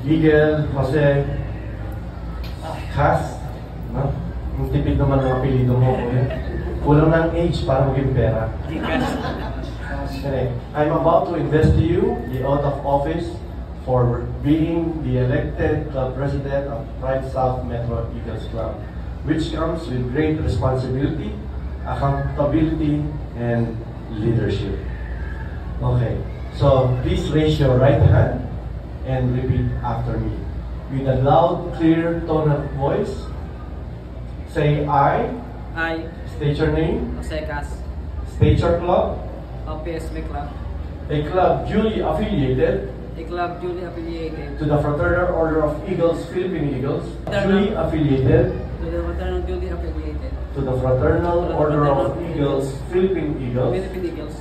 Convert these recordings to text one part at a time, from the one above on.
Miguel, Jose, Cass, no? Yung tipid naman ng apelido mo. Kulang ng age para maging pera. Okay. I'm about to invest to you the oath of office for being the elected club president of Pride South Metro Eagles Club, which comes with great responsibility, accountability, and leadership. Okay, so please raise your right hand and repeat after me. With a loud, clear tone of voice, say I. I, State your name. Jose Cass, State your club. of PSB Club, A club duly affiliated a club duly affiliated to the Fraternal Order of Eagles, Philippine Eagles, duly affiliated to the Fraternal duly affiliated to the Fraternal Order of Eagles, Philippine Eagles, Philippine Eagles,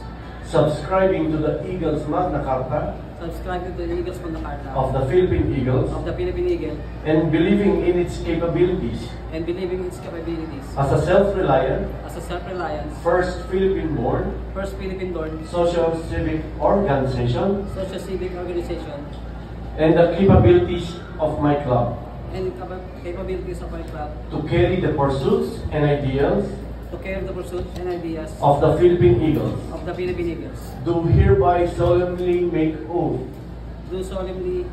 subscribing to the Eagles Magna Carta subscribing to the Eagles Magna Carta of the Philippine Eagles, of the Philippine Eagle, and believing in its capabilities and believing its capabilities as a self-reliant, as a self-reliant, first Philippine-born, first Philippine-born social-civic organization, socio-civic organization, and the capabilities of my club and capabilities of my club to carry the pursuits and ideals to carry the pursuits and ideas of the Philippine Eagles. of the Philippine Eagles. Do hereby solemnly make oath. Do solemnly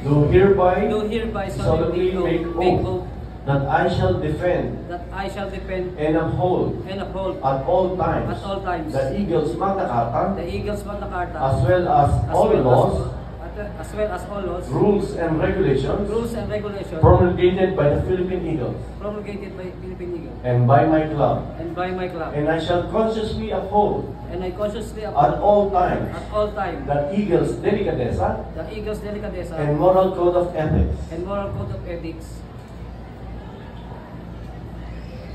Solemnly solemnly make oath that I shall defend that I shall defend and uphold and uphold at all times at all times the Eagles Magna Carta the Eagles Magna Carta as well as all laws, rules and regulations promulgated by the Philippine Eagles promulgated by Philippine Eagle and by my club. and by my club, And I shall consciously uphold and I consciously at uphold all times at all time the Eagles Delicadeza the Eagles Delicadeza and moral code of ethics and moral code of ethics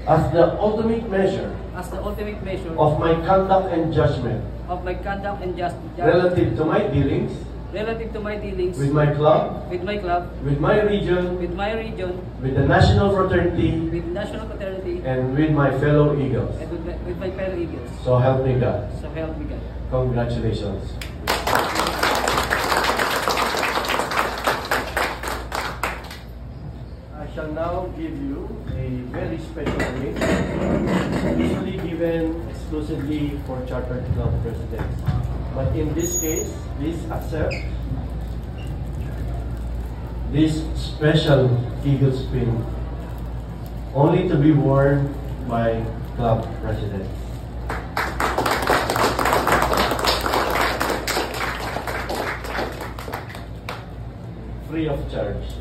as the ultimate measure as the ultimate measure of my conduct and judgment of my conduct and just relative to my dealings relative to my dealings with my club, with my club, with my region, with my region, with the national fraternity, with national fraternity, and with my fellow Eagles. and with my fellow Eagles. So help me God. So help me God. Congratulations. I shall now give you a very special ring, usually given exclusively for chartered club presidents. But in this case, please accept this special Eagles pin, only to be worn by club presidents. Free of charge.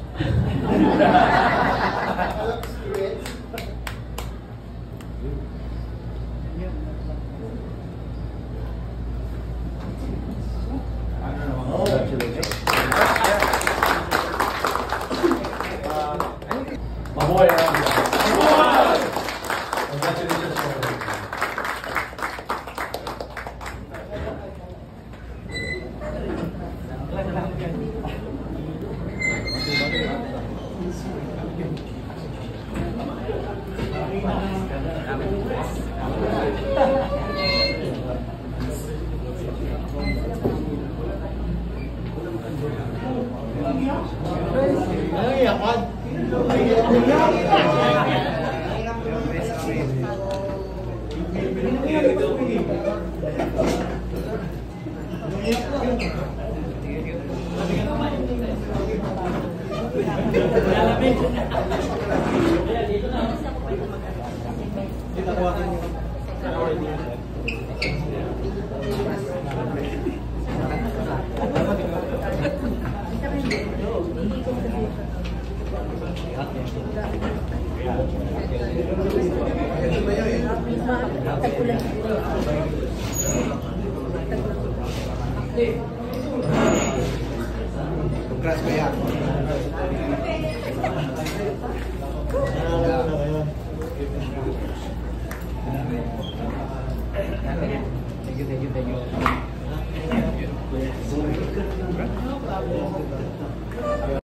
Mabuhay ang congratulations for me. Congrats, Kuya.